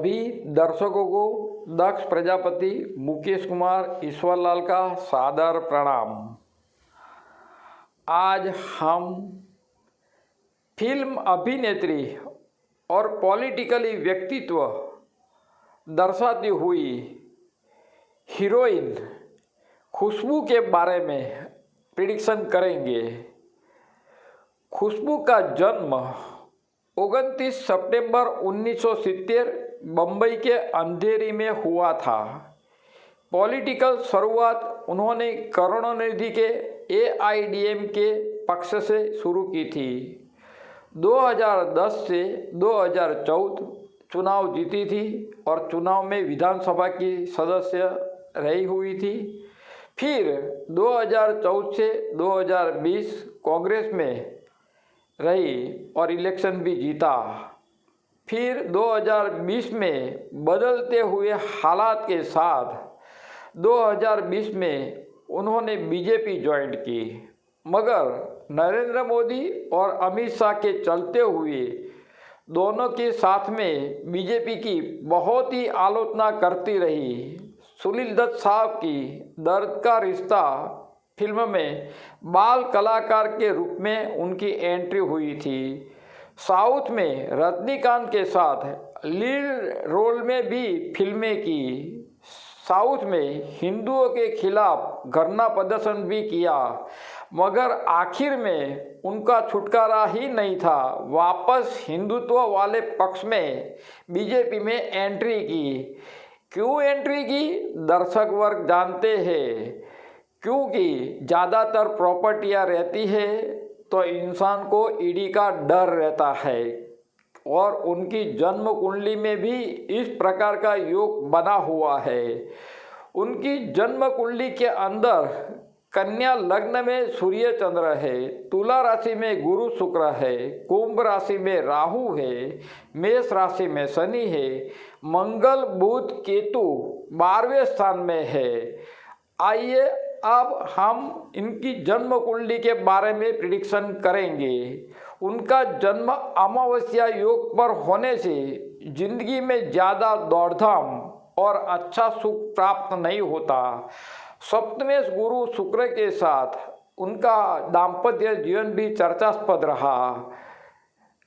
सभी दर्शकों को दक्ष प्रजापति मुकेश कुमार ईश्वरलाल का सादर प्रणाम। आज हम फिल्म अभिनेत्री और पॉलिटिकली व्यक्तित्व दर्शाती हुई हीरोइन खुशबू के बारे में प्रिडिक्शन करेंगे। खुशबू का जन्म 29 सितंबर 1970 बम्बई के अंधेरी में हुआ था। पॉलिटिकल शुरुआत उन्होंने करुणानिधि के AIDM के पक्ष से शुरू की थी। 2010 से 2014 चुनाव जीती थी और चुनाव में विधानसभा की सदस्य रही हुई थी। फिर 2014 से 2020 कांग्रेस में रही और इलेक्शन भी जीता। फिर 2020 में बदलते हुए हालात के साथ 2020 में उन्होंने बीजेपी ज्वाइन की, मगर नरेंद्र मोदी और अमित शाह के चलते हुए दोनों के साथ में बीजेपी की बहुत ही आलोचना करती रही। सुनील दत्त साहब की दर्द का रिश्ता फिल्म में बाल कलाकार के रूप में उनकी एंट्री हुई थी। साउथ में रजनीकांत के साथ लीड रोल में भी फिल्में की। साउथ में हिंदुओं के खिलाफ धरना प्रदर्शन भी किया, मगर आखिर में उनका छुटकारा ही नहीं था। वापस हिंदुत्व वाले पक्ष में बीजेपी में एंट्री की। क्यों एंट्री की दर्शक वर्ग जानते हैं, क्योंकि ज़्यादातर प्रॉपर्टियाँ रहती है तो इंसान को ईडी का डर रहता है और उनकी जन्म कुंडली में भी इस प्रकार का योग बना हुआ है। उनकी जन्म कुंडली के अंदर कन्या लग्न में सूर्य चंद्र है, तुला राशि में गुरु शुक्र है, कुंभ राशि में राहु है, मेष राशि में शनि है, मंगल बुध केतु 12वें स्थान में है। आइए अब हम इनकी जन्म कुंडली के बारे में प्रिडिक्शन करेंगे। उनका जन्म अमावस्या योग पर होने से जिंदगी में ज़्यादा दौड़धाम और अच्छा सुख प्राप्त नहीं होता। सप्तमेश गुरु शुक्र के साथ उनका दाम्पत्य जीवन भी चर्चास्पद रहा।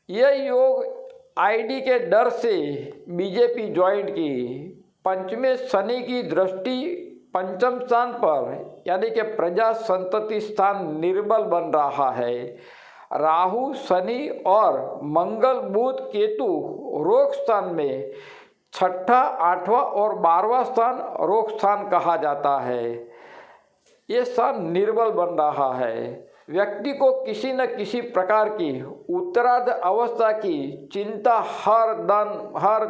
यह योग आईडी के डर से बीजेपी ज्वाइन की। पंचमे शनि की दृष्टि पंचम स्थान पर यानी कि प्रजा संतति स्थान निर्बल बन रहा है। राहु शनि और मंगल बुध केतु रोग स्थान में छठा, 8वां और 12वां स्थान रोग स्थान कहा जाता है। ये स्थान निर्बल बन रहा है। व्यक्ति को किसी न किसी प्रकार की उत्तरार्ध अवस्था की चिंता हर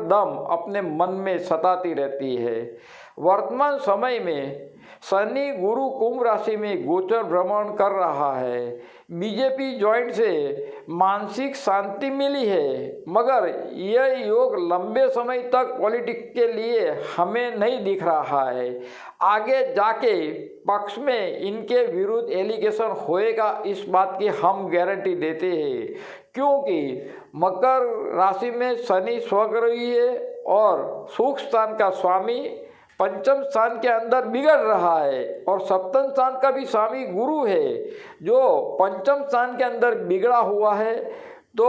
दम अपने मन में सताती रहती है। वर्तमान समय में शनि गुरु कुंभ राशि में गोचर भ्रमण कर रहा है। बीजेपी ज्वाइंट से मानसिक शांति मिली है, मगर यह योग लंबे समय तक पॉलिटिक्स के लिए हमें नहीं दिख रहा है। आगे जाके पक्ष में इनके विरुद्ध एलिगेशन होएगा, इस बात की हम गारंटी देते हैं, क्योंकि मकर राशि में शनि स्वग्रही है और सुख स्थान का स्वामी पंचम स्थान के अंदर बिगड़ रहा है और सप्तम स्थान का भी स्वामी गुरु है जो पंचम स्थान के अंदर बिगड़ा हुआ है। तो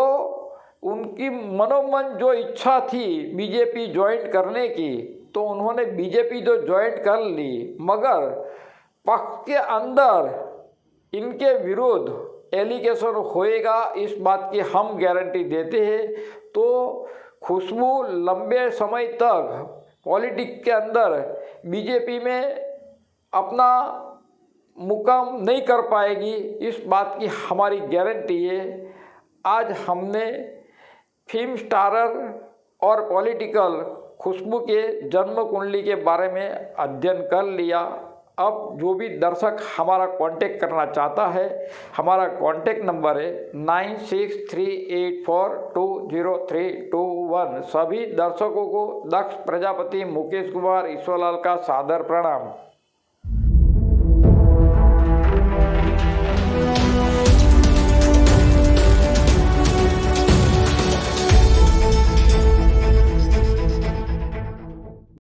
उनकी मनोमन जो इच्छा थी बीजेपी ज्वाइन करने की, तो उन्होंने बीजेपी तो ज्वाइन कर ली, मगर पक्ष के अंदर इनके विरुद्ध एलिगेशन होएगा, इस बात की हम गारंटी देते हैं। तो खुशबू लंबे समय तक पॉलिटिक्स के अंदर बीजेपी में अपना मुकाम नहीं कर पाएगी, इस बात की हमारी गारंटी है। आज हमने फिल्म स्टारर और पॉलिटिकल खुशबू के जन्म कुंडली के बारे में अध्ययन कर लिया। अब जो भी दर्शक हमारा कांटेक्ट करना चाहता है, हमारा कांटेक्ट नंबर है 9638420321। सभी दर्शकों को दक्ष प्रजापति मुकेश कुमार ईश्वरलाल का सादर प्रणाम।